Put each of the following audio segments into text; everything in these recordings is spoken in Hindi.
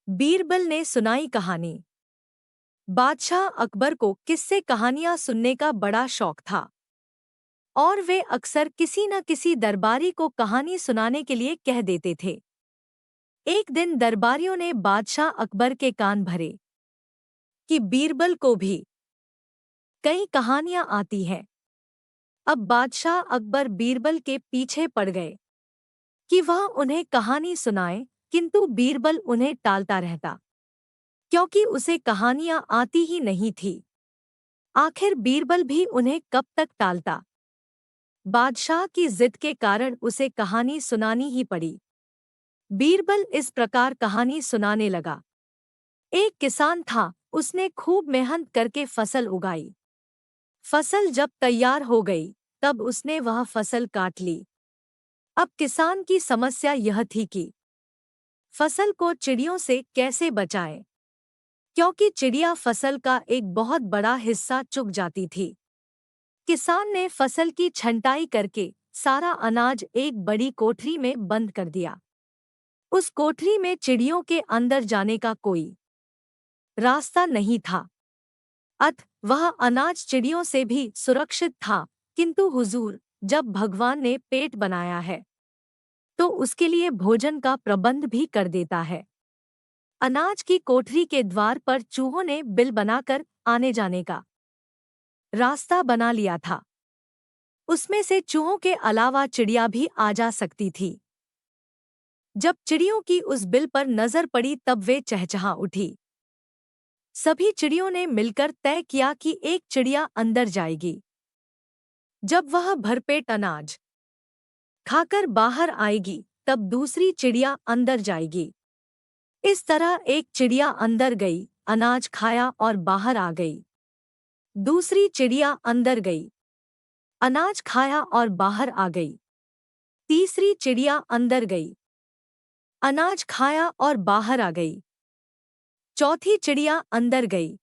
बीरबल ने सुनाई कहानी। बादशाह अकबर को किस्से कहानियां सुनने का बड़ा शौक था और वे अक्सर किसी न किसी दरबारी को कहानी सुनाने के लिए कह देते थे। एक दिन दरबारियों ने बादशाह अकबर के कान भरे कि बीरबल को भी कई कहानियां आती हैं। अब बादशाह अकबर बीरबल के पीछे पड़ गए कि वह उन्हें कहानी सुनाए, किंतु बीरबल उन्हें टालता रहता क्योंकि उसे कहानियां आती ही नहीं थी। आखिर बीरबल भी उन्हें कब तक टालता। बादशाह की जिद के कारण उसे कहानी सुनानी ही पड़ी। बीरबल इस प्रकार कहानी सुनाने लगा। एक किसान था, उसने खूब मेहनत करके फसल उगाई। फसल जब तैयार हो गई तब उसने वह फसल काट ली। अब किसान की समस्या यह थी कि फसल को चिड़ियों से कैसे बचाएं, क्योंकि चिड़िया फसल का एक बहुत बड़ा हिस्सा चुग जाती थी। किसान ने फसल की छंटाई करके सारा अनाज एक बड़ी कोठरी में बंद कर दिया। उस कोठरी में चिड़ियों के अंदर जाने का कोई रास्ता नहीं था। अतः वह अनाज चिड़ियों से भी सुरक्षित था। किंतु हुजूर, जब भगवान ने पेट बनाया है तो उसके लिए भोजन का प्रबंध भी कर देता है। अनाज की कोठरी के द्वार पर चूहों ने बिल बनाकर आने जाने का रास्ता बना लिया था। उसमें से चूहों के अलावा चिड़िया भी आ जा सकती थी। जब चिड़ियों की उस बिल पर नजर पड़ी तब वे चहचहा उठी। सभी चिड़ियों ने मिलकर तय किया कि एक चिड़िया अंदर जाएगी। जब वह भरपेट अनाज खाकर बाहर आएगी तब दूसरी चिड़िया अंदर जाएगी। इस तरह एक चिड़िया अंदर गई, अनाज खाया और बाहर आ गई। दूसरी चिड़िया अंदर गई, अनाज खाया और बाहर आ गई। तीसरी चिड़िया अंदर गई, अनाज खाया और बाहर आ गई। चौथी चिड़िया अंदर गई।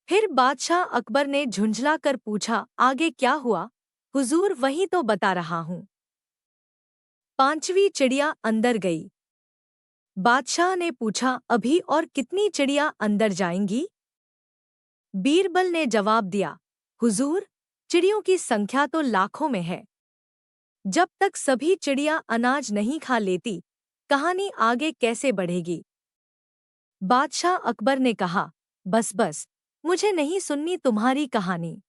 फिर बादशाह अकबर ने झुंझलाकर पूछा, आगे क्या हुआ? हुजूर, वही तो बता रहा हूं। पांचवी चिड़िया अंदर गई। बादशाह ने पूछा, अभी और कितनी चिड़िया अंदर जाएंगी? बीरबल ने जवाब दिया, हुजूर, चिड़ियों की संख्या तो लाखों में है। जब तक सभी चिड़िया अनाज नहीं खा लेती, कहानी आगे कैसे बढ़ेगी? बादशाह अकबर ने कहा, बस बस, मुझे नहीं सुननी तुम्हारी कहानी।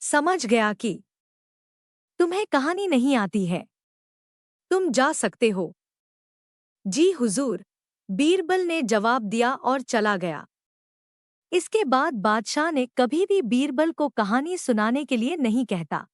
समझ गया कि तुम्हें कहानी नहीं आती है। तुम जा सकते हो। जी हुजूर, बीरबल ने जवाब दिया और चला गया। इसके बाद बादशाह ने कभी भी बीरबल को कहानी सुनाने के लिए नहीं कहता।